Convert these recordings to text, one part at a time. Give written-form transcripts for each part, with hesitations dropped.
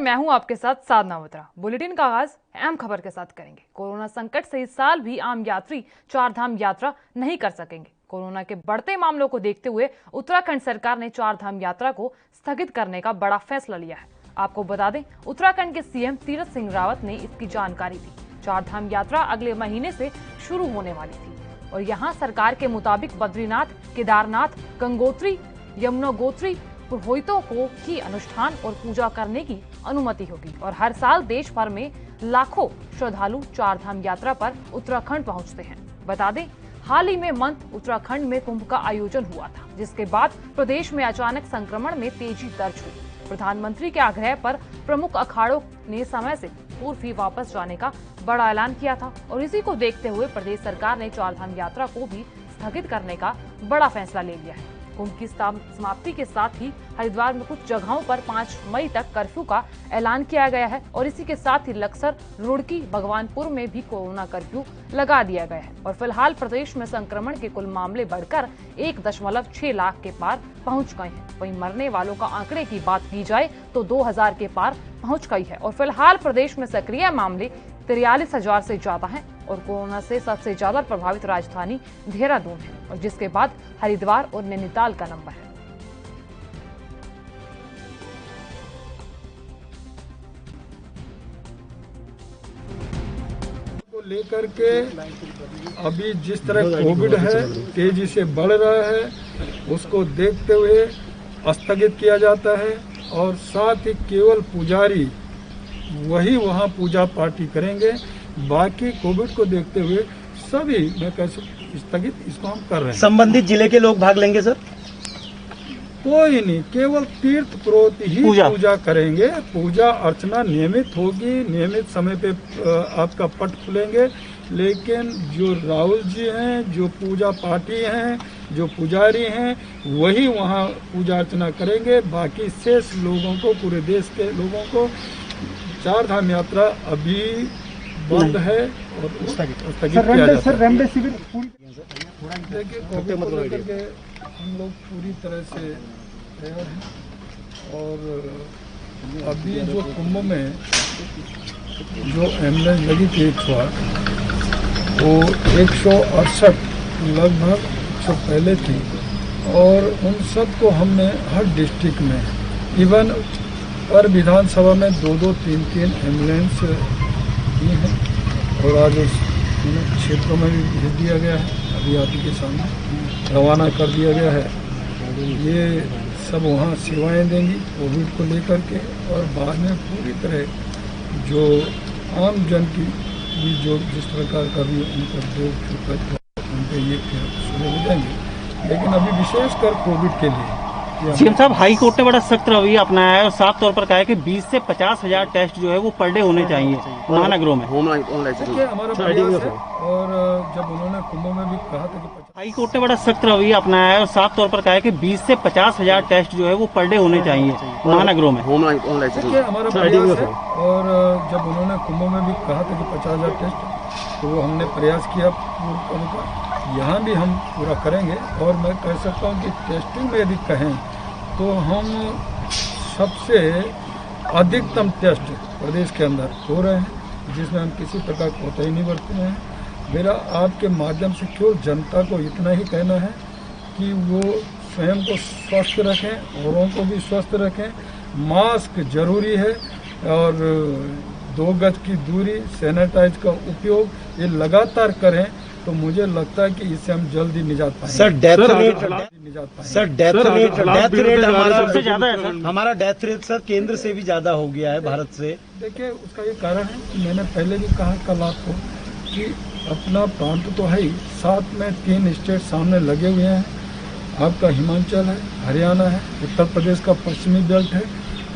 मैं हूं आपके साथ साधना मत्रा। बुलेटिन का आगाज अहम खबर के साथ करेंगे। कोरोना संकट से इस साल भी आम यात्री चारधाम यात्रा नहीं कर सकेंगे। कोरोना के बढ़ते मामलों को देखते हुए उत्तराखंड सरकार ने चारधाम यात्रा को स्थगित करने का बड़ा फैसला लिया है। आपको बता दें, उत्तराखंड के सीएम तीरथ सिंह रावत ने इसकी जानकारी दी। चारधाम यात्रा अगले महीने से शुरू होने वाली थी और यहाँ सरकार के मुताबिक बद्रीनाथ, केदारनाथ, गंगोत्री, यमुनोत्री पुरोहितों को ही अनुष्ठान और पूजा करने की अनुमति होगी और हर साल देश भर में लाखों श्रद्धालु चारधाम यात्रा पर उत्तराखंड पहुंचते हैं। बता दें, हाल ही में मंथ उत्तराखंड में कुंभ का आयोजन हुआ था, जिसके बाद प्रदेश में अचानक संक्रमण में तेजी दर्ज हुई। प्रधानमंत्री के आग्रह पर प्रमुख अखाड़ों ने समय से पूर्व ही वापस जाने का बड़ा ऐलान किया था और इसी को देखते हुए प्रदेश सरकार ने चारधाम यात्रा को भी स्थगित करने का बड़ा फैसला ले लिया है। कुंभ की समाप्ति के साथ ही हरिद्वार में कुछ जगहों पर 5 मई तक कर्फ्यू का ऐलान किया गया है और इसी के साथ ही लक्सर, रुड़की, भगवानपुर में भी कोरोना कर्फ्यू लगा दिया गया है और फिलहाल प्रदेश में संक्रमण के कुल मामले बढ़कर 1.6 लाख के पार पहुंच गए हैं। वहीं मरने वालों का आंकड़े की बात की जाए तो 2000 के पार पहुंच गई है और फिलहाल प्रदेश में सक्रिय मामले 43,000 से ज्यादा हैं और कोरोना से सबसे ज्यादा प्रभावित राजधानी देहरादून है और जिसके बाद हरिद्वार और नैनीताल का नंबर है। को लेकर के अभी जिस तरह कोविड है तेजी से बढ़ रहा है, उसको देखते हुए स्थगित किया जाता है और साथ ही केवल पुजारी वही वहाँ पूजा पाठी करेंगे। बाकी कोविड को देखते हुए सभी मैं कैसे स्थगित इसको हम कर रहे हैं। संबंधित जिले के लोग भाग लेंगे सर? कोई नहीं, केवल तीर्थ पुरोहित ही पूजा करेंगे। पूजा अर्चना नियमित होगी, नियमित समय पे आपका पट खुलेंगे। लेकिन जो राहुल जी हैं, जो पूजा पाठी हैं, जो पुजारी हैं, वही वहाँ पूजा अर्चना करेंगे। बाकी शेष लोगों को, पूरे देश के लोगों को चारधाम यात्रा अभी बंद है और स्थगित किया जाता है। रेमडेसिविर देखिए, कोविड को लेकर के हम लोग पूरी तरह से तैयार हैं और अभी जो कुंभ में जो एम्बुलेंस लगी थी 108, वो 168 लगभग जो पहले थी और उन सब को हमने हर डिस्ट्रिक्ट में, इवन पर विधानसभा में 2-2, 3-3 एम्बुलेंस दी हैं और आज उस क्षेत्रों में भी भेज दिया गया है। अभी आप ही के सामने रवाना कर दिया गया है। ये सब वहाँ सेवाएं देंगी कोविड को लेकर के और बाद में पूरी तरह जो आम जन की भी जो जिस प्रकार का भी उनका जो उनके ये शुरू हो जाएंगे। लेकिन अभी विशेषकर कोविड के लिए सीएम साहब, हाई कोर्ट ने बड़ा सख्त रवैया अपनाया है और साफ तौर पर कहा है कि 20 से 50,000 टेस्ट जो है वो पर डे होने चाहिए महानगरों में। देखिए, हमारा प्रयास है और जब उन्होंने कुंभ में भी कहा था कि हाई कोर्ट ने बड़ा सख्त रवैया अपनाया है और साफ तौर पर कहा है कि 20 से 50,000 टेस्ट जो है वो पर डे होने चाहिए महानगरों में। देखिए, हमारा प्रयास है और जब उन्होंने कुंभ में भी कहा था कि 50,000 टेस्ट, तो वो हमने प्रयास किया पूर्ण का। यहाँ भी हम पूरा करेंगे और मैं कह सकता हूँ कि टेस्टिंग में यदि कहें तो हम सबसे अधिकतम टेस्ट प्रदेश के अंदर हो रहे हैं, जिसमें हम किसी प्रकार कोताही नहीं बरते हैं। मेरा आपके माध्यम से केवल जनता को इतना ही कहना है कि वो स्वयं को स्वस्थ रखें, औरों को भी स्वस्थ रखें। मास्क जरूरी है और 2 गज की दूरी, सैनिटाइज का उपयोग ये लगातार करें तो मुझे लगता है कि इससे हम जल्दी निजात पाएंगे। सर, डेथ रेट हमारा सबसे ज्यादा है सर। हमारा डेथ रेट सर केंद्र से भी ज्यादा हो गया है भारत से। देखिए, उसका ये कारण है कि मैंने पहले भी कहा कल आपको कि अपना प्रांत तो है ही, साथ में 3 स्टेट सामने लगे हुए हैं। आपका हिमाचल है, हरियाणा है, उत्तर प्रदेश का पश्चिमी बेल्ट है।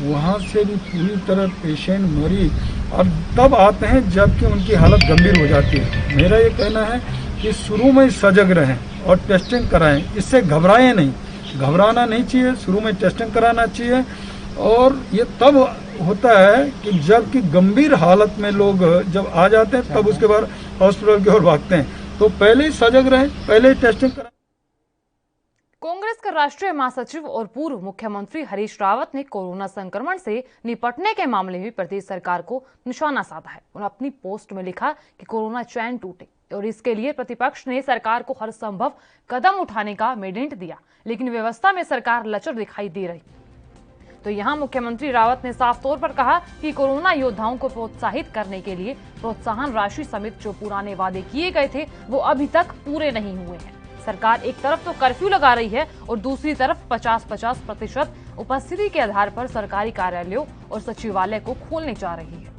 वहाँ से भी पूरी तरह पेशेंट मरीज और तब आते हैं जबकि उनकी हालत गंभीर हो जाती है। मेरा ये कहना है कि शुरू में सजग रहें और टेस्टिंग कराएं, इससे घबराएं नहीं, घबराना नहीं चाहिए, शुरू में टेस्टिंग कराना चाहिए। और ये तब होता है कि जबकि गंभीर हालत में लोग जब आ जाते हैं तब उसके बाद हॉस्पिटल की ओर भागते हैं। तो पहले ही सजग रहें, पहले ही टेस्टिंग कराएं। कांग्रेस के राष्ट्रीय महासचिव और पूर्व मुख्यमंत्री हरीश रावत ने कोरोना संक्रमण से निपटने के मामले में प्रदेश सरकार को निशाना साधा है। उन्होंने अपनी पोस्ट में लिखा कि कोरोना चैन टूटे और इसके लिए प्रतिपक्ष ने सरकार को हर संभव कदम उठाने का मेडेंट दिया, लेकिन व्यवस्था में सरकार लचर दिखाई दे रही। तो यहाँ मुख्यमंत्री रावत ने साफ तौर पर कहा कि कोरोना योद्धाओं को प्रोत्साहित करने के लिए प्रोत्साहन राशि समेत जो पुराने वादे किए गए थे वो अभी तक पूरे नहीं हुए हैं। सरकार एक तरफ तो कर्फ्यू लगा रही है और दूसरी तरफ 50-50% उपस्थिति के आधार पर सरकारी कार्यालयों और सचिवालय को खोलने जा रही है।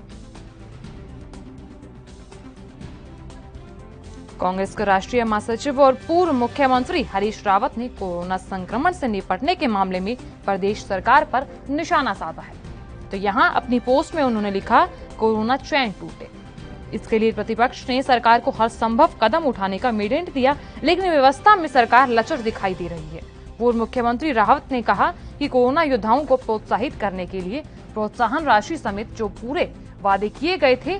कांग्रेस के राष्ट्रीय महासचिव और पूर्व मुख्यमंत्री हरीश रावत ने कोरोना संक्रमण से निपटने के मामले में प्रदेश सरकार पर निशाना साधा है। तो यहाँ अपनी पोस्ट में उन्होंने लिखा, कोरोना चैन टूटे। इसके लिए प्रतिपक्ष ने सरकार को हर संभव कदम उठाने का मेडेंट दिया, लेकिन व्यवस्था में सरकार लचर दिखाई दे रही है। पूर्व मुख्यमंत्री रावत ने कहा कि कोरोना योद्धाओं को प्रोत्साहित करने के लिए प्रोत्साहन राशि समेत जो पूरे वादे किए गए थे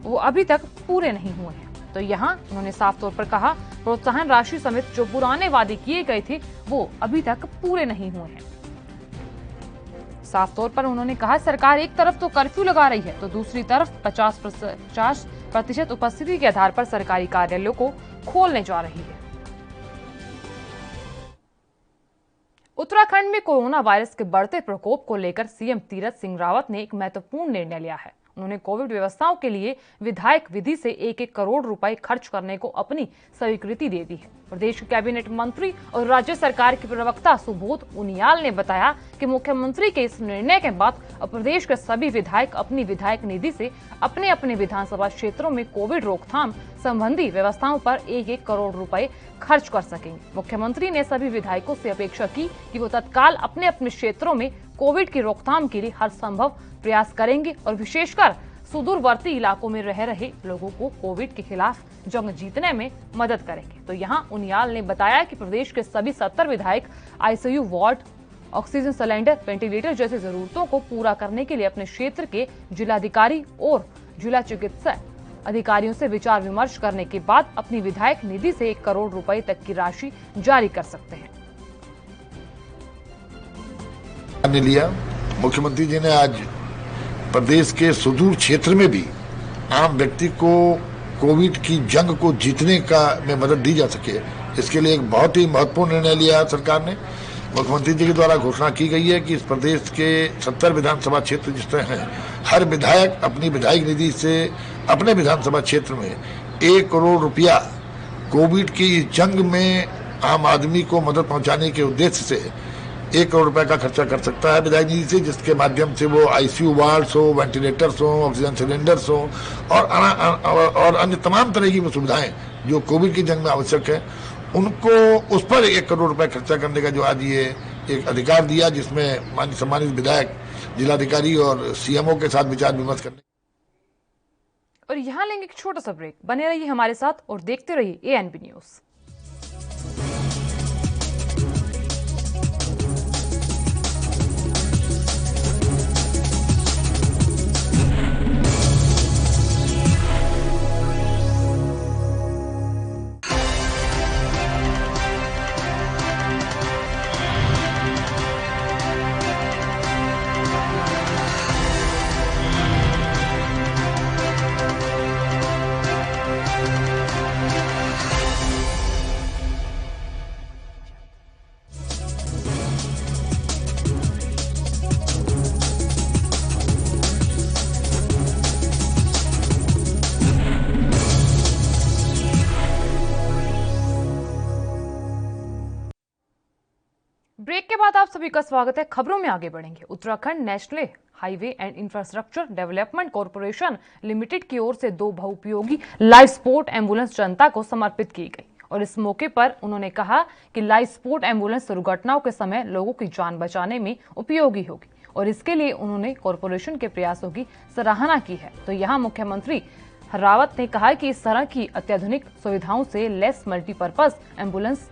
वो अभी तक पूरे नहीं हुए हैं। तो यहाँ उन्होंने साफ तौर पर कहा, प्रोत्साहन राशि समेत जो पुराने वादे किए गए थे वो अभी तक पूरे नहीं हुए हैं। साफ तौर पर उन्होंने कहा, सरकार एक तरफ तो कर्फ्यू लगा रही है तो दूसरी तरफ 50% उपस्थिति के आधार पर सरकारी कार्यालयों को खोलने जा रही है। उत्तराखंड में कोरोना वायरस के बढ़ते प्रकोप को लेकर सीएम तीरथ सिंह रावत ने एक महत्वपूर्ण निर्णय लिया है। उन्होंने कोविड व्यवस्थाओं के लिए विधायक विधि से 1-1 करोड़ रुपए खर्च करने को अपनी स्वीकृति दे दी है। प्रदेश के कैबिनेट मंत्री और राज्य सरकार के प्रवक्ता सुबोध उनियाल ने बताया कि मुख्यमंत्री के इस निर्णय के बाद अब प्रदेश के सभी विधायक अपनी विधायक निधि से अपने अपने विधानसभा क्षेत्रों में कोविड रोकथाम संबंधी व्यवस्थाओं पर 1-1 करोड़ रुपए खर्च कर सकेंगे। मुख्यमंत्री ने सभी विधायकों से अपेक्षा की कि वो तत्काल अपने अपने क्षेत्रों में कोविड की रोकथाम के लिए हर संभव प्रयास करेंगे और विशेषकर सुदूरवर्ती इलाकों में रह रहे लोगों को कोविड के खिलाफ जंग जीतने में मदद करेंगे। तो यहाँ उनियाल ने बताया कि प्रदेश के सभी 70 विधायक ICU ward, oxygen cylinder, ventilator जैसी जरूरतों को पूरा करने के लिए अपने क्षेत्र के जिलाधिकारी और जिला चिकित्सा अधिकारियों से विचार विमर्श करने के बाद अपनी विधायक निधि से 1 करोड़ रुपए तक की राशि जारी कर सकते हैं। लिया मुख्यमंत्री जी ने आज प्रदेश के सुदूर क्षेत्र में भी आम व्यक्ति को कोविड की जंग को जीतने का में मदद दी जा सके, इसके लिए एक बहुत ही महत्वपूर्ण निर्णय लिया सरकार ने। मुख्यमंत्री जी के द्वारा घोषणा की गई है कि इस प्रदेश के 70 विधानसभा क्षेत्र जिस तरह हैं, हर विधायक अपनी विधायक निधि से अपने विधानसभा क्षेत्र में 1 करोड़ रुपया कोविड की जंग में आम आदमी को मदद पहुंचाने के उद्देश्य से 1 करोड़ रुपए का खर्चा कर सकता है विधायक निधि से, जिसके माध्यम से वो आईसीयू वार्ड्स हो, वेंटिलेटर्स हो, ऑक्सीजन सिलेंडर्स हो और अन्य तमाम तरह की सुविधाएं जो कोविड की जंग में आवश्यक है, उनको उस पर 1 करोड़ रुपए खर्चा करने का जो आज ये एक अधिकार दिया, जिसमें माननीय सम्मानित विधायक, जिलाधिकारी और सीएमओ के साथ विचार विमर्श करने। और यहाँ लेंगे एक छोटा सा ब्रेक। बने रहिए हमारे साथ और देखते रहिए एएनबी न्यूज। ब्रेक के बाद आप सभी का स्वागत है। खबरों में आगे बढ़ेंगे। Uttarakhand national highway and infrastructure development corporation limited की ओर से 2 बहुउपयोगी लाइफ सपोर्ट एम्बुलेंस जनता को समर्पित की गई और इस मौके पर उन्होंने कहा कि लाइफ सपोर्ट एम्बुलेंस दुर्घटनाओं के समय लोगों की जान बचाने में उपयोगी होगी और इसके लिए उन्होंने कॉरपोरेशन के प्रयासों की सराहना की है। तो यहाँ मुख्यमंत्री रावत ने कहा कि इस तरह की अत्याधुनिक सुविधाओं से लेस मल्टीपर्पज एम्बुलेंस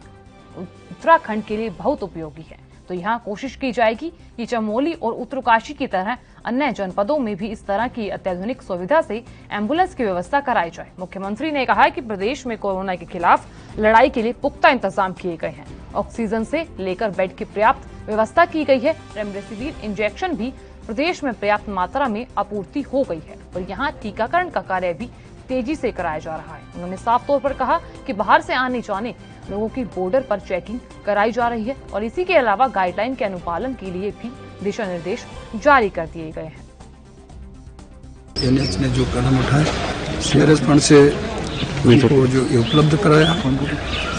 उत्तराखंड के लिए बहुत उपयोगी है। तो यहाँ कोशिश की जाएगी कि चमोली और उत्तरकाशी की तरह अन्य जनपदों में भी इस तरह की अत्याधुनिक सुविधा से एम्बुलेंस की व्यवस्था कराई जाए। मुख्यमंत्री ने कहा कि प्रदेश में कोरोना के खिलाफ लड़ाई के लिए पुख्ता इंतजाम किए गए हैं। ऑक्सीजन से लेकर बेड की पर्याप्त व्यवस्था की गई है। रेमडेसिविर इंजेक्शन भी प्रदेश में पर्याप्त मात्रा में आपूर्ति हो गई है और यहाँ टीकाकरण का कार्य भी तेजी से कराया जा रहा है। उन्होंने साफ तौर पर कहा कि बाहर से आने जाने लोगों की बॉर्डर पर चेकिंग कराई जा रही है और इसी के अलावा गाइडलाइन के अनुपालन के लिए भी दिशा निर्देश जारी कर दिए गए हैं। एनएच ने जो कदम उठाए सीआरएस फंड से उनको जो उपलब्ध कराया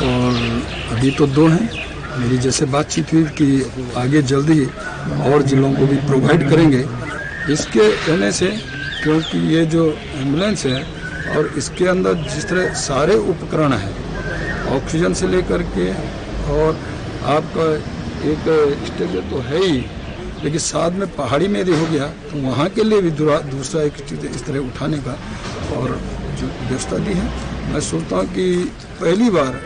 और अभी तो 2 हैं। मेरी जैसे बातचीत हुई कि आगे जल्दी और जिलों को भी प्रोवाइड करेंगे। इसके कहने से, क्योंकि ये जो एम्बुलेंस है और इसके अंदर जिस तरह सारे उपकरण हैं, ऑक्सीजन से लेकर के और आपका एक स्टेज तो है ही, लेकिन साथ में पहाड़ी में यदि हो गया तो वहाँ के लिए भी दूसरा एक चीज़ इस तरह उठाने का और जो व्यवस्था दी है, मैं सोचता हूँ कि पहली बार।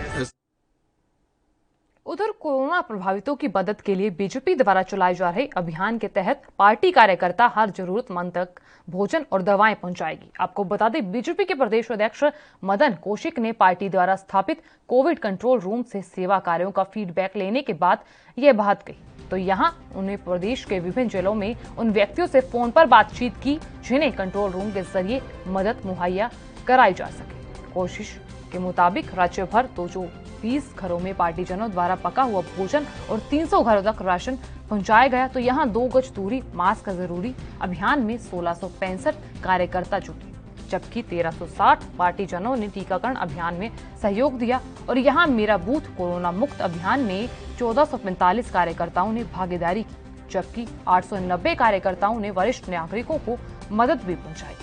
उधर कोरोना प्रभावितों की मदद के लिए बीजेपी द्वारा चलाए जा रहे अभियान के तहत पार्टी कार्यकर्ता हर जरूरतमंद तक भोजन और दवाएं पहुंचाएगी। आपको बता दें, बीजेपी के प्रदेश अध्यक्ष मदन कौशिक ने पार्टी द्वारा स्थापित कोविड कंट्रोल रूम से सेवा कार्यों का फीडबैक लेने के बाद यह बात कही। तो यहां उन्हें प्रदेश के विभिन्न जिलों में उन व्यक्तियों से फोन पर बातचीत की जिन्हें कंट्रोल रूम के जरिए मदद मुहैया कराई जा सके। कोशिश के मुताबिक राज्य भर तो जो 20 घरों में पार्टीजनों द्वारा पका हुआ भोजन और 300 घरों तक राशन पहुंचाया गया। तो यहां 2 गज दूरी, मास्क जरूरी अभियान में 1665 कार्यकर्ता जुटे, जबकि 1360 पार्टीजनों ने टीकाकरण अभियान में सहयोग दिया। और यहां मेरा बूथ कोरोना मुक्त अभियान में 1445 कार्यकर्ताओं ने भागीदारी की, जबकि 890 कार्यकर्ताओं ने वरिष्ठ नागरिकों को मदद भी पहुंचाई।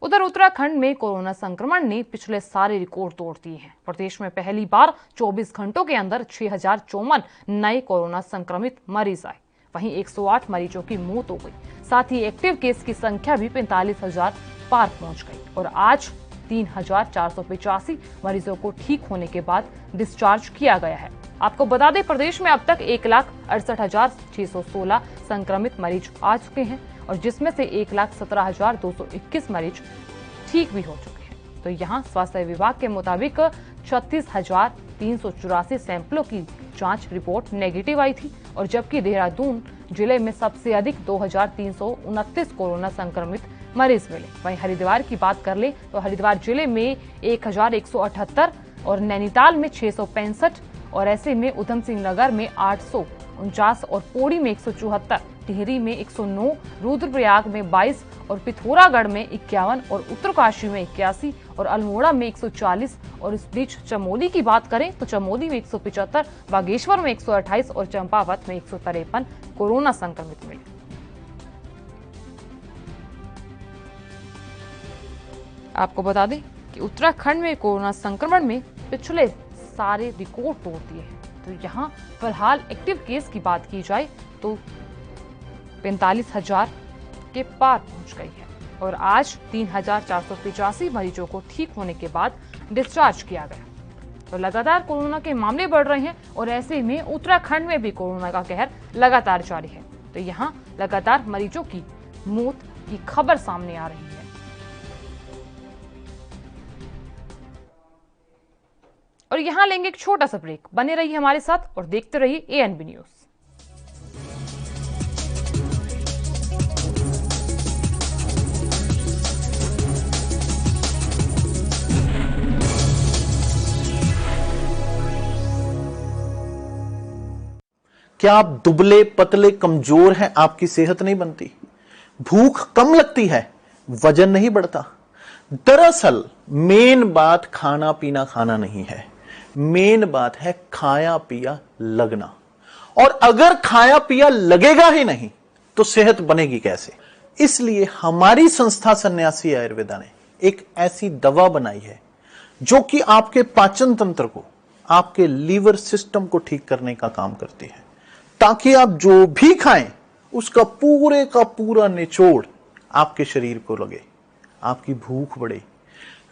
उधर उत्तराखंड में कोरोना संक्रमण ने पिछले सारे रिकॉर्ड तोड़ दिए हैं। प्रदेश में पहली बार 24 घंटों के अंदर 6054 नए कोरोना संक्रमित मरीज आए। वहीं 108 मरीजों की मौत हो गई। साथ ही एक्टिव केस की संख्या भी 45,000 पार पहुंच गई और आज 3,485 मरीजों को ठीक होने के बाद डिस्चार्ज किया गया है। आपको बता दें, प्रदेश में अब तक 1,68,616 संक्रमित मरीज आ चुके हैं और जिसमें से 1,17,221 मरीज ठीक भी हो चुके हैं। तो यहां स्वास्थ्य विभाग के मुताबिक 36,384 सैंपलों की जांच रिपोर्ट नेगेटिव आई थी और जबकि देहरादून जिले में सबसे अधिक 2,329 कोरोना संक्रमित मरीज मिले। वहीं हरिद्वार की बात कर ले तो हरिद्वार जिले में 1,178 और नैनीताल में 665 और ऐसे में उधम सिंह नगर में 849 और पौड़ी में 174, टिहरी में 109, रुद्रप्रयाग में 22 और पिथौरागढ़ में 51 और उत्तरकाशी में 81 और अल्मोड़ा में 140। और इस बीच चमोली की बात करें तो चमोली में 175, बागेश्वर में 128 और चंपावत में 153 कोरोना संक्रमित मिले। आपको बता दें कि उत्तराखंड में कोरोना संक्रमण में पिछले सारे रिकॉर्ड तोड़ दिए हैं। तो यहाँ फिलहाल एक्टिव केस की बात की जाए तो 45,000 के पार पहुंच गई है और आज 3,485 मरीजों को ठीक होने के बाद डिस्चार्ज किया गया। तो लगातार कोरोना के मामले बढ़ रहे हैं और ऐसे में उत्तराखंड में भी कोरोना का कहर लगातार जारी है। तो यहाँ लगातार मरीजों की मौत की खबर सामने आ रही है। और यहां लेंगे एक छोटा सा ब्रेक। बने रहिए हमारे साथ और देखते रहिए ANB न्यूज। क्या आप दुबले पतले कमजोर हैं? आपकी सेहत नहीं बनती, भूख कम लगती है, वजन नहीं बढ़ता? दरअसल मेन बात खाना पीना खाना नहीं है, मेन बात है खाया पिया लगना। और अगर खाया पिया लगेगा ही नहीं तो सेहत बनेगी कैसे? इसलिए हमारी संस्था सन्यासी आयुर्वेदा ने एक ऐसी दवा बनाई है जो कि आपके पाचन तंत्र को, आपके लीवर सिस्टम को ठीक करने का काम करती है, ताकि आप जो भी खाएं उसका पूरे का पूरा निचोड़ आपके शरीर को लगे, आपकी भूख बढ़े,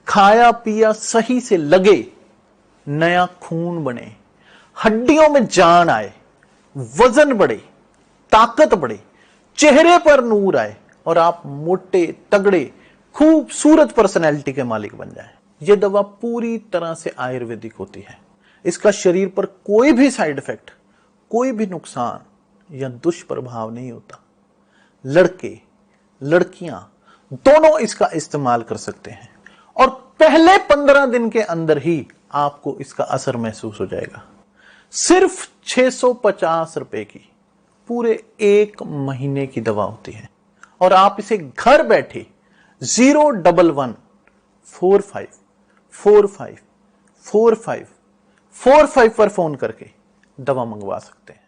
खाया पिया सही से लगे, नया खून बने, हड्डियों में जान आए, वजन बढ़े, ताकत बढ़े, चेहरे पर नूर आए और आप मोटे, तगड़े, खूबसूरत पर्सनैलिटी के मालिक बन जाएं। यह दवा पूरी तरह से आयुर्वेदिक होती है। इसका शरीर पर कोई भी साइड इफेक्ट, कोई भी नुकसान या दुष्प्रभाव नहीं होता। लड़के, लड़कियां दोनों इसका इस्तेमाल कर सकते हैं और पहले 15 दिन के अंदर ही आपको इसका असर महसूस हो जाएगा। सिर्फ 650 रुपए की पूरे 1 महीने की दवा होती है और आप इसे घर बैठे 01145454545 पर फोन करके दवा मंगवा सकते हैं।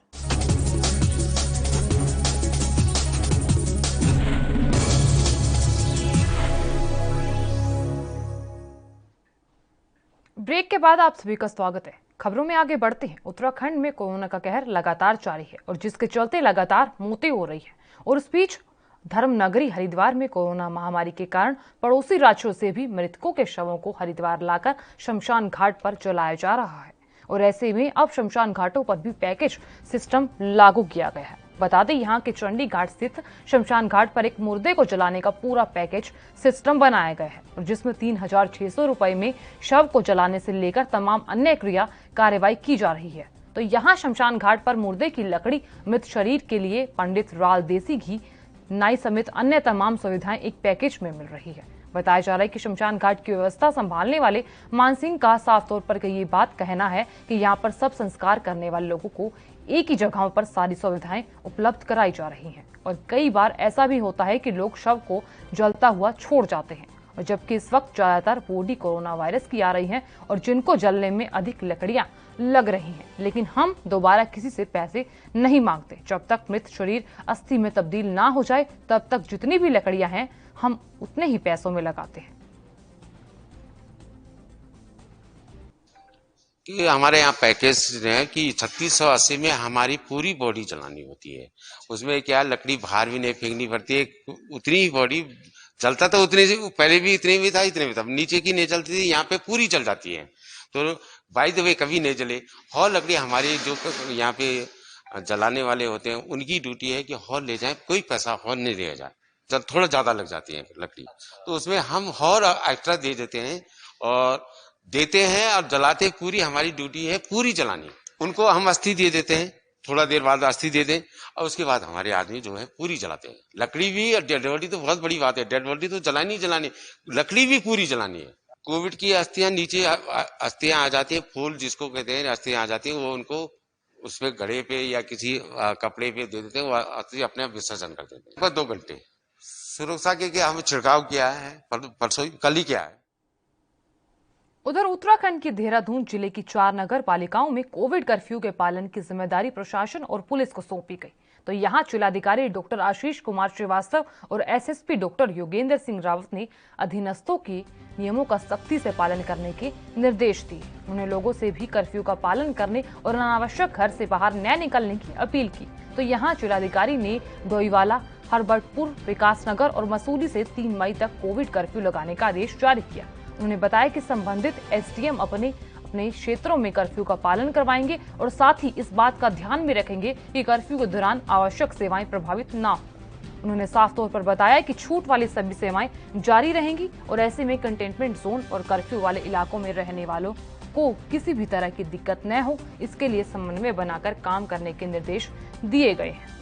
ब्रेक के बाद आप सभी का स्वागत है। खबरों में आगे बढ़ते हैं। उत्तराखंड में कोरोना का कहर लगातार जारी है और जिसके चलते लगातार मौतें हो रही है और इस बीच धर्मनगरी हरिद्वार में कोरोना महामारी के कारण पड़ोसी राज्यों से भी मृतकों के शवों को हरिद्वार लाकर शमशान घाट पर जलाया जा रहा है और ऐसे में अब शमशान घाटों पर भी पैकेज सिस्टम लागू किया गया है। बता दें, यहाँ के चंडी घाट स्थित शमशान घाट पर एक मुर्दे को जलाने का पूरा पैकेज सिस्टम बनाया गया है और जिसमें 3600 रुपए में शव को जलाने से लेकर तमाम अन्य क्रिया कार्रवाई की जा रही है। तो यहाँ शमशान घाट पर मुर्दे की लकड़ी, मृत शरीर के लिए पंडित राल, देसी घी, नाई समेत अन्य तमाम सुविधाएं एक पैकेज में मिल रही है। बताया जा रहा है कि शमशान घाट की व्यवस्था संभालने वाले मान सिंह का साफ तौर पर ये बात कहना है कि यहाँ पर सब संस्कार करने वाले लोगों को एक ही जगहों पर सारी सुविधाएं उपलब्ध कराई जा रही हैं और कई बार ऐसा भी होता है कि लोग शव को जलता हुआ छोड़ जाते हैं और जबकि इस वक्त ज्यादातर बॉडी कोरोना वायरस की आ रही है और जिनको जलने में अधिक लकड़ियां लग रही हैं, लेकिन हम दोबारा किसी से पैसे नहीं मांगते। जब तक मृत शरीर अस्थि में तब्दील ना हो जाए तब तक जितनी भी लकड़ियां हैं हम उतने ही पैसों में लगाते हैं। कि हमारे यहाँ पैकेज है कि 3680 में हमारी पूरी बॉडी जलानी होती है। उसमें क्या लकड़ी बाहर भी नहीं फेंकनी पड़ती है, उतनी ही बॉडी जलता तो उतनी से पहले भी इतने भी था नीचे की नहीं जलती थी, यहाँ पे पूरी जल जाती है। तो बाय द वे कभी नहीं जले। हॉल लकड़ी हमारे जो यहाँ पे जलाने वाले होते हैं उनकी ड्यूटी है कि हॉल ले जाए, कोई पैसा हॉल नहीं लिया जाए। जब थोड़ा ज्यादा लग जाती है लकड़ी तो उसमें हम हॉल एक्स्ट्रा दे देते हैं और जलाते। पूरी हमारी ड्यूटी है पूरी जलानी। उनको हम अस्थि दे देते हैं, थोड़ा देर बाद अस्थि दे दें और उसके बाद हमारे आदमी जो है पूरी जलाते हैं। लकड़ी भी और डेड बॉडी तो बहुत बड़ी बात है, डेड बॉडी तो जलानी, लकड़ी भी पूरी जलानी है। कोविड की अस्थियां नीचे अस्थियां आ जाती है, फूल जिसको कहते हैं अस्थियां आ जाती है, वो उनको उसपे घड़े पे या किसी कपड़े पे दे देते हैं, वो अस्थि अपने आप विसर्जन कर देते हैं। बस 2 घंटे सुरक्षा के हमें छिड़काव किया है, परसों कल ही किया है। उधर उत्तराखंड के देहरादून जिले की 4 नगर पालिकाओं में कोविड कर्फ्यू के पालन की जिम्मेदारी प्रशासन और पुलिस को सौंपी गई। तो यहां जिलाधिकारी डॉक्टर आशीष कुमार श्रीवास्तव और एसएसपी डॉक्टर योगेंद्र सिंह रावत ने अधीनस्थों के नियमों का सख्ती से पालन करने के निर्देश दिए। उन्हें लोगों से भी कर्फ्यू का पालन करने और अनावश्यक घर से बाहर न निकलने की अपील की। तो यहाँ जिलाधिकारी ने डोईवाला, हरबटपुर, विकासनगर और मसूरी से 3 मई तक कोविड कर्फ्यू लगाने का आदेश जारी किया। उन्होंने बताया कि संबंधित एसडीएम अपने क्षेत्रों में कर्फ्यू का पालन करवाएंगे और साथ ही इस बात का ध्यान भी रखेंगे कि कर्फ्यू के दौरान आवश्यक सेवाएं प्रभावित न हो। उन्होंने साफ तौर पर बताया कि छूट वाली सभी सेवाएं जारी रहेंगी और ऐसे में कंटेनमेंट जोन और कर्फ्यू वाले इलाकों में रहने वालों को किसी भी तरह की दिक्कत न हो, इसके लिए समन्वय बनाकर काम करने के निर्देश दिए गए हैं।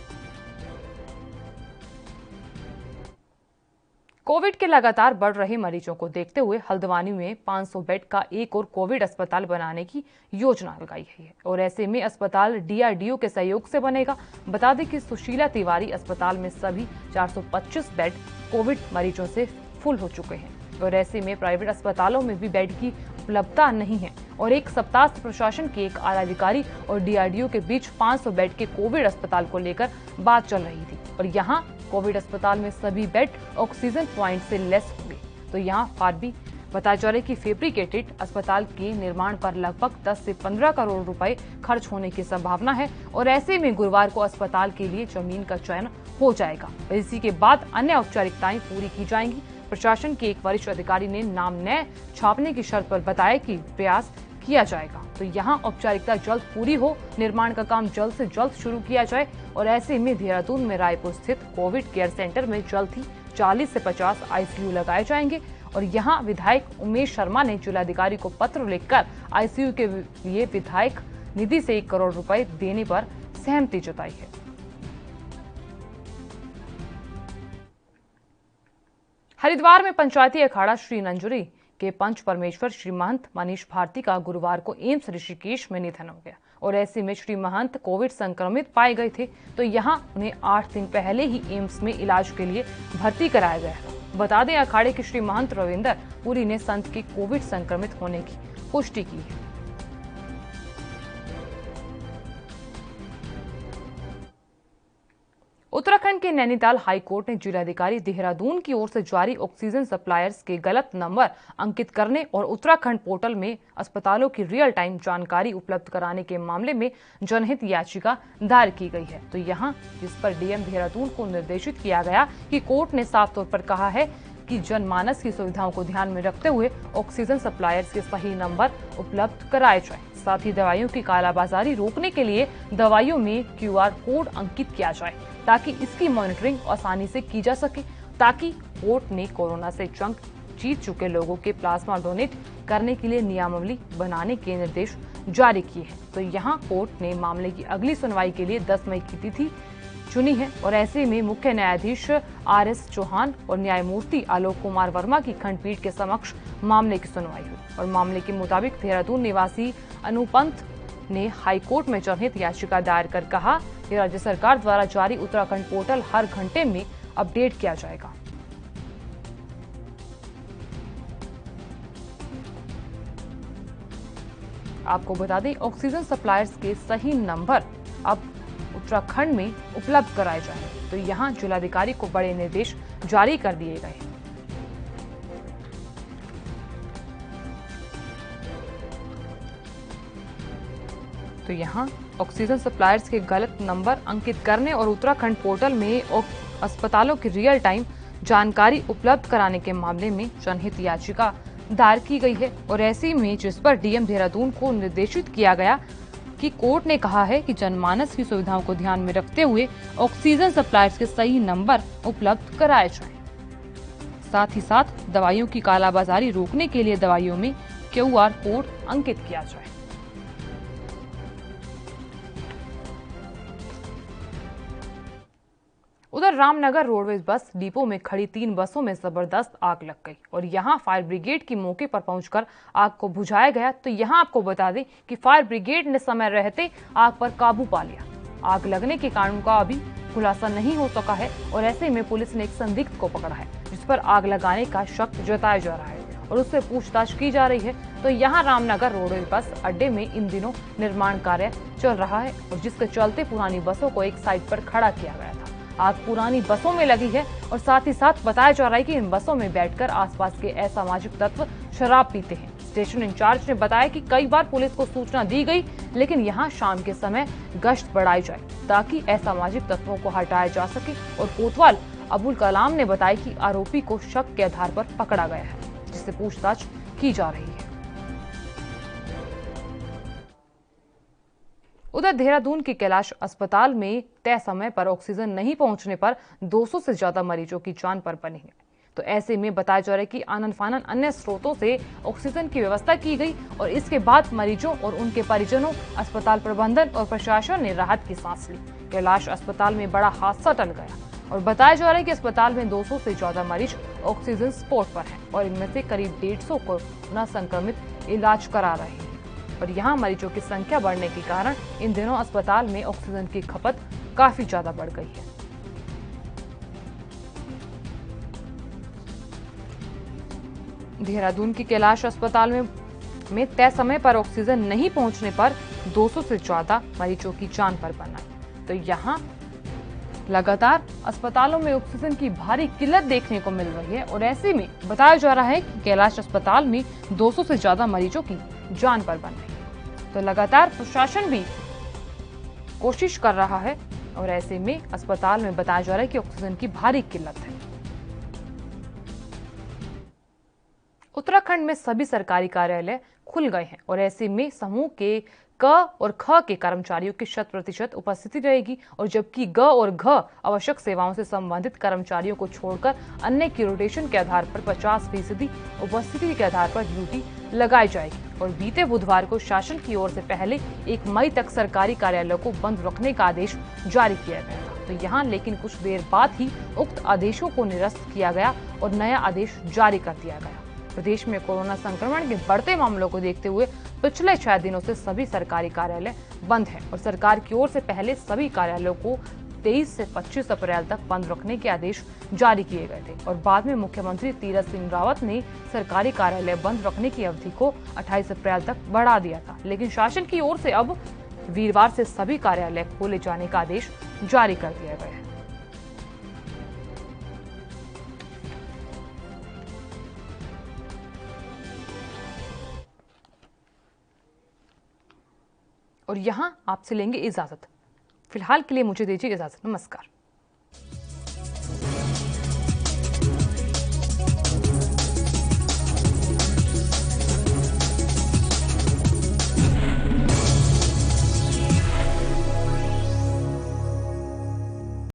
कोविड के लगातार बढ़ रहे मरीजों को देखते हुए हल्द्वानी में 500 बेड का एक और कोविड अस्पताल बनाने की योजना लगाई गई है और ऐसे में अस्पताल डीआरडीओ के सहयोग से बनेगा। बता दें कि सुशीला तिवारी अस्पताल में सभी 425 बेड कोविड मरीजों से फुल हो चुके हैं और ऐसे में प्राइवेट अस्पतालों में भी बेड की उपलब्धता नहीं है और एक सप्ताह से प्रशासन के एक आला अधिकारी और डीआरडीओ के बीच 500 बेड के कोविड अस्पताल को लेकर बात चल रही थी और यहाँ कोविड अस्पताल में सभी बेड ऑक्सीजन प्वाइंट से लेस होंगे। तो यहाँ फार्बी बताया जा रहा है कि फैब्रिकेटेड अस्पताल के निर्माण पर लगभग 10 से 15 करोड़ रुपए खर्च होने की संभावना है और ऐसे में गुरुवार को अस्पताल के लिए जमीन का चयन हो जाएगा और इसी के बाद अन्य औपचारिकताएं पूरी की जाएंगी। प्रशासन के एक वरिष्ठ अधिकारी ने नाम न छापने की शर्त पर बताया कि प्रयास किया जाएगा। तो यहाँ औपचारिकता जल्द पूरी हो, निर्माण का काम जल्द से जल्द शुरू किया जाए और ऐसे में देहरादून में रायपुर स्थित कोविड केयर सेंटर में जल्द ही 40 से 50 आईसीयू लगाए जाएंगे। और यहाँ विधायक उमेश शर्मा ने जिलाधिकारी को पत्र लिखकर आईसीयू के लिए विधायक निधि से 1 करोड़ रुपए देने पर सहमति जताई है। हरिद्वार में पंचायती अखाड़ा श्री नंजुरी के पंच परमेश्वर श्री महंत मनीष भारती का गुरुवार को एम्स ऋषिकेश में निधन हो गया और ऐसे में श्री महंत कोविड संक्रमित पाए गए थे, तो यहां उन्हें 8 दिन पहले ही एम्स में इलाज के लिए भर्ती कराया गया था। बता दें, अखाड़े के श्री महंत रविंदर पुरी ने संत के कोविड संक्रमित होने की पुष्टि की है। उत्तराखंड के नैनीताल हाईकोर्ट ने जिलाधिकारी देहरादून की ओर से जारी ऑक्सीजन सप्लायर्स के गलत नंबर अंकित करने और उत्तराखंड पोर्टल में अस्पतालों की रियल टाइम जानकारी उपलब्ध कराने के मामले में जनहित याचिका दायर की गई है। तो यहां जिस पर डीएम देहरादून को निर्देशित किया गया कि कोर्ट ने साफ तौर पर कहा है कि जनमानस की सुविधाओं को ध्यान में रखते हुए ऑक्सीजन सप्लायर्स के सही नंबर उपलब्ध कराए जाए। साथ ही दवाइयों की कालाबाजारी रोकने के लिए दवाइयों में QR कोड अंकित किया जाए ताकि इसकी मॉनिटरिंग आसानी से की जा सके, ताकि कोर्ट ने कोरोना से जंग जीत चुके लोगों के प्लाज्मा डोनेट करने के लिए नियमावली बनाने के निर्देश जारी किए हैं। तो यहाँ कोर्ट ने मामले की अगली सुनवाई के लिए 10 मई की तिथि चुनी है और ऐसे में मुख्य न्यायाधीश RS चौहान और न्यायमूर्ति आलोक कुमार वर्मा की खंडपीठ के समक्ष मामले की सुनवाई हुई और मामले के मुताबिक देहरादून निवासी अनुपंत ने हाईकोर्ट में जनहित याचिका दायर कर कहा कि राज्य सरकार द्वारा जारी उत्तराखंड पोर्टल हर घंटे में अपडेट किया जाएगा। आपको बता दें, ऑक्सीजन सप्लायर्स के सही नंबर अब उत्तराखंड में उपलब्ध कराए जाएंगे। तो यहां जिलाधिकारी को बड़े निर्देश जारी कर दिए गए। तो यहां ऑक्सीजन सप्लायर्स के गलत नंबर अंकित करने और उत्तराखंड पोर्टल में अस्पतालों की रियल टाइम जानकारी उपलब्ध कराने के मामले में जनहित याचिका दायर की गई है और ऐसे में जिस पर डीएम देहरादून को निर्देशित किया गया कि कोर्ट ने कहा है कि जनमानस की सुविधाओं को ध्यान में रखते हुए ऑक्सीजन सप्लायर्स के सही नंबर उपलब्ध कराए जाएं। साथ ही साथ दवाइयों की कालाबाजारी रोकने के लिए दवाइयों में QR कोड अंकित किया जाए। उधर रामनगर रोडवेज बस डिपो में खड़ी 3 बसों में जबरदस्त आग लग गई और यहां फायर ब्रिगेड की मौके पर पहुंचकर आग को बुझाया गया। तो यहां आपको बता दें कि फायर ब्रिगेड ने समय रहते आग पर काबू पा लिया। आग लगने के कारण का अभी खुलासा नहीं हो सका है और ऐसे में पुलिस ने एक संदिग्ध को पकड़ा है जिस पर आग लगाने का शक जताया जा रहा है और उससे पूछताछ की जा रही है। तो यहाँ रामनगर रोडवेज बस अड्डे में इन दिनों निर्माण कार्य चल रहा है और जिसके चलते पुरानी बसों को एक साइड पर खड़ा किया गया था। आग पुरानी बसों में लगी है और साथ ही साथ बताया जा रहा है कि इन बसों में बैठकर आसपास के असामाजिक तत्व शराब पीते हैं। स्टेशन इंचार्ज ने बताया कि कई बार पुलिस को सूचना दी गई, लेकिन यहां शाम के समय गश्त बढ़ाई जाए ताकि असामाजिक तत्वों को हटाया जा सके। और कोतवाल अबुल कलाम ने बताया कि आरोपी को शक के आधार पर पकड़ा गया है जिससे पूछताछ की जा रही है। उधर देहरादून के कैलाश अस्पताल में तय समय पर ऑक्सीजन नहीं पहुंचने पर 200 से ज्यादा मरीजों की जान पर बनी है। तो ऐसे में बताया जा रहा है कि आनन फानन अन्य स्रोतों से ऑक्सीजन की व्यवस्था की गई और इसके बाद मरीजों और उनके परिजनों, अस्पताल प्रबंधन और प्रशासन ने राहत की सांस ली। कैलाश अस्पताल में बड़ा हादसा टल गया और बताया जा रहा है कि अस्पताल में 200 से ज्यादा मरीज ऑक्सीजन सपोर्ट पर हैं और इनमें से करीब 150 कोरोना संक्रमित इलाज करा रहे हैं और यहाँ मरीजों की संख्या बढ़ने के कारण इन दिनों अस्पताल में ऑक्सीजन की खपत काफी ज्यादा बढ़ गई है। देहरादून की कैलाश अस्पताल में तय समय पर ऑक्सीजन नहीं पहुंचने पर 200 से ज्यादा मरीजों की जान पर बना। तो यहाँ लगातार अस्पतालों में ऑक्सीजन की भारी किल्लत देखने को मिल रही है और ऐसे में बताया जा रहा है कि कैलाश अस्पताल में 200 से ज्यादा मरीजों की जान पर बन रही है। तो लगातार प्रशासन भी कोशिश कर रहा है और ऐसे में अस्पताल में बताया जा रहा है कि ऑक्सीजन की भारी किल्लत है। उत्तराखंड में सभी सरकारी कार्यालय खुल गए हैं और ऐसे में समूह के क और ख के कर्मचारियों की 100% उपस्थिति रहेगी और जबकि ग और घ आवश्यक सेवाओं से संबंधित कर्मचारियों को छोड़कर अन्य की रोटेशन के आधार पर 50% उपस्थिति के आधार पर ड्यूटी लगाई जाएगी। और बीते बुधवार को शासन की ओर से पहले 1 मई तक सरकारी कार्यालयों को बंद रखने का आदेश जारी किया गया था। तो यहाँ लेकिन कुछ देर बाद ही उक्त आदेशों को निरस्त किया गया और नया आदेश जारी कर दिया गया। प्रदेश में कोरोना संक्रमण के बढ़ते मामलों को देखते हुए पिछले 6 दिनों से सभी सरकारी कार्यालय बंद हैं और सरकार की ओर से पहले सभी कार्यालयों को 23 से 25 अप्रैल तक बंद रखने के आदेश जारी किए गए थे और बाद में मुख्यमंत्री तीरथ सिंह रावत ने सरकारी कार्यालय बंद रखने की अवधि को 28 अप्रैल तक बढ़ा दिया था। लेकिन शासन की ओर से अब वीरवार से सभी कार्यालय खोले जाने का आदेश जारी कर दिया गया है। और यहां आपसे लेंगे इजाजत। फिलहाल के लिए मुझे दीजिए इजाजत। नमस्कार।